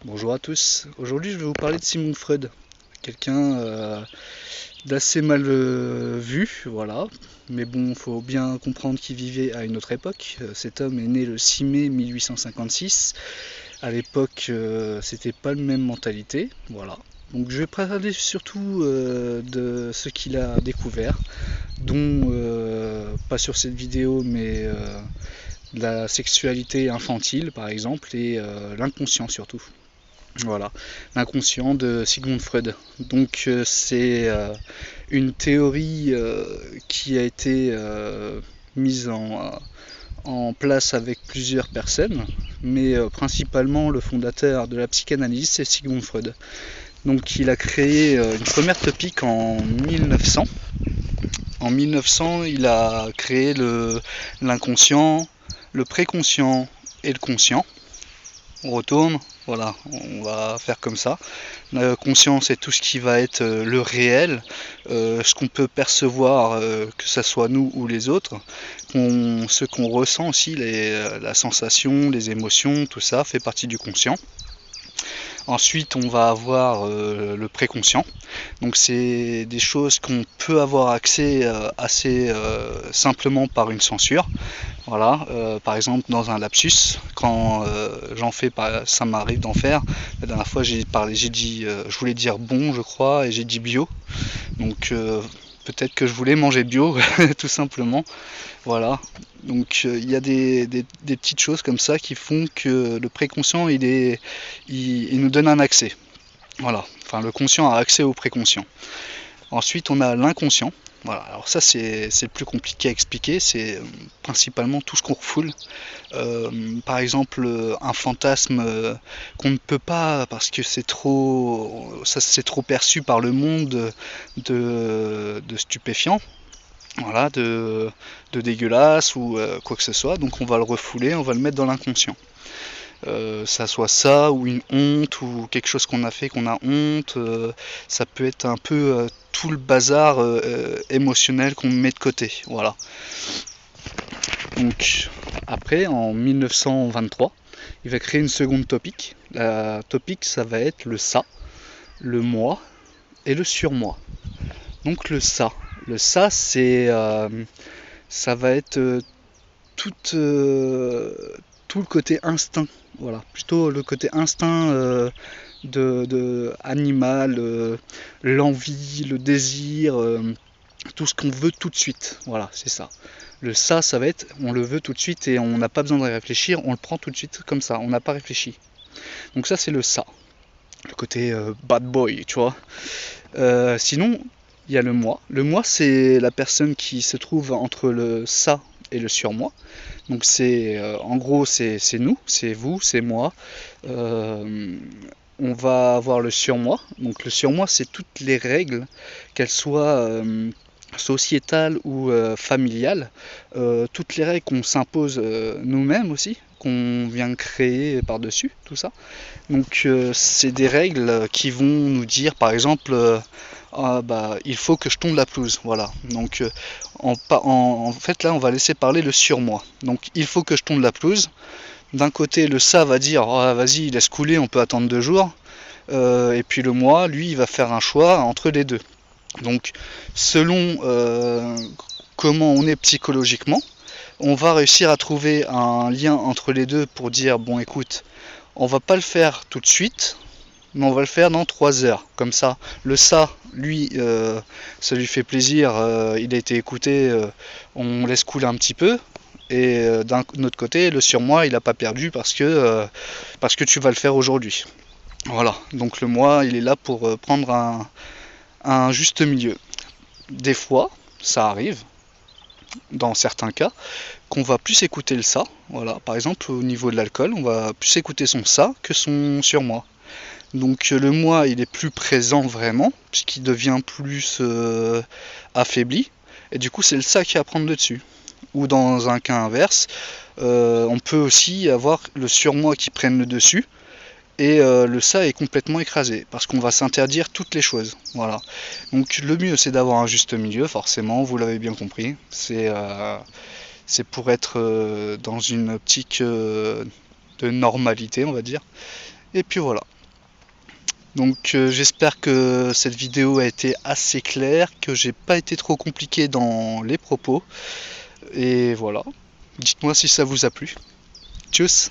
Bonjour à tous. Aujourd'hui, je vais vous parler de Sigmund Freud, quelqu'un d'assez mal vu, voilà. Mais bon, faut bien comprendre qu'il vivait à une autre époque. Cet homme est né le 6 mai 1856. À l'époque, c'était pas la même mentalité, voilà. Donc, je vais parler surtout de ce qu'il a découvert, dont pas sur cette vidéo, mais de la sexualité infantile, par exemple, et l'inconscient surtout. Voilà, l'inconscient de Sigmund Freud. Donc c'est une théorie qui a été mise en place avec plusieurs personnes, mais principalement le fondateur de la psychanalyse, c'est Sigmund Freud. Donc il a créé une première topique en 1900. En 1900, il a créé l'inconscient, le préconscient et le conscient. On retourne, voilà, on va faire comme ça. La conscience, c'est tout ce qui va être le réel, ce qu'on peut percevoir, que ce soit nous ou les autres, ce qu'on ressent aussi, la sensation, les émotions, tout ça fait partie du conscient. Ensuite, on va avoir le préconscient. Donc, c'est des choses qu'on peut avoir accès assez simplement par une censure. Voilà, par exemple dans un lapsus, quand j'en fais, ça m'arrive d'en faire. La dernière fois j'ai dit, je voulais dire bon, je crois, et j'ai dit bio. Donc peut-être que je voulais manger bio, tout simplement. Voilà. Donc il y a des petites choses comme ça qui font que le préconscient il nous donne un accès. Voilà. Enfin, le conscient a accès au préconscient. Ensuite, on a l'inconscient. Voilà, alors ça c'est le plus compliqué à expliquer, c'est principalement tout ce qu'on refoule. Par exemple, un fantasme qu'on ne peut pas, parce que c'est trop perçu par le monde de stupéfiant, voilà, de dégueulasse ou quoi que ce soit, donc on va le refouler, on va le mettre dans l'inconscient. Ça soit ça ou une honte ou quelque chose qu'on a fait qu'on a honte, ça peut être un peu tout le bazar émotionnel qu'on met de côté, voilà. Donc après, en 1923, il va créer une seconde topique. La topique, ça va être le ça, le moi et le surmoi. Donc le ça ça va être tout, tout le côté instinct, voilà, plutôt le côté instinct de animal, l'envie, le désir, tout ce qu'on veut tout de suite, voilà, c'est ça. Le ça va être, on le veut tout de suite et on n'a pas besoin de réfléchir, on le prend tout de suite comme ça, on n'a pas réfléchi. Donc ça c'est le ça, le côté bad boy, tu vois. Sinon, il y a le moi. Le moi, c'est la personne qui se trouve entre le ça et le surmoi. Donc c'est en gros c'est nous, c'est vous, c'est moi. On va avoir le surmoi. Donc le surmoi, c'est toutes les règles, qu'elles soient sociétales ou familiales, toutes les règles qu'on s'impose nous-mêmes aussi, qu'on vient créer par-dessus, tout ça. Donc c'est des règles qui vont nous dire par exemple ah, bah, il faut que je tonde la pelouse, voilà. Donc en fait là on va laisser parler le surmoi. Donc il faut que je tonde la pelouse. D'un côté le ça va dire oh, vas-y laisse couler, on peut attendre 2 jours. Et puis le moi, lui, il va faire un choix entre les deux. Donc selon comment on est psychologiquement, on va réussir à trouver un lien entre les deux pour dire bon écoute, on va pas le faire tout de suite, mais on va le faire dans 3 heures. Comme ça, le ça, lui, ça lui fait plaisir, il a été écouté, on laisse couler un petit peu. Et d'un autre côté, le surmoi, il n'a pas perdu parce que tu vas le faire aujourd'hui. Voilà, donc le moi, il est là pour prendre un juste milieu. Des fois, ça arrive, dans certains cas, qu'on va plus écouter le ça. Voilà, par exemple, au niveau de l'alcool, on va plus écouter son ça que son surmoi. Donc le moi, il est plus présent vraiment, puisqu'il devient plus affaibli. Et du coup, c'est le ça qui va prendre le dessus. Ou dans un cas inverse, on peut aussi avoir le surmoi qui prenne le dessus, et le ça est complètement écrasé, parce qu'on va s'interdire toutes les choses. Voilà. Donc le mieux, c'est d'avoir un juste milieu, forcément, vous l'avez bien compris. C'est pour être dans une optique de normalité, on va dire. Et puis voilà. Donc j'espère que cette vidéo a été assez claire, que j'ai pas été trop compliqué dans les propos. Et voilà. Dites-moi si ça vous a plu. Tchuss!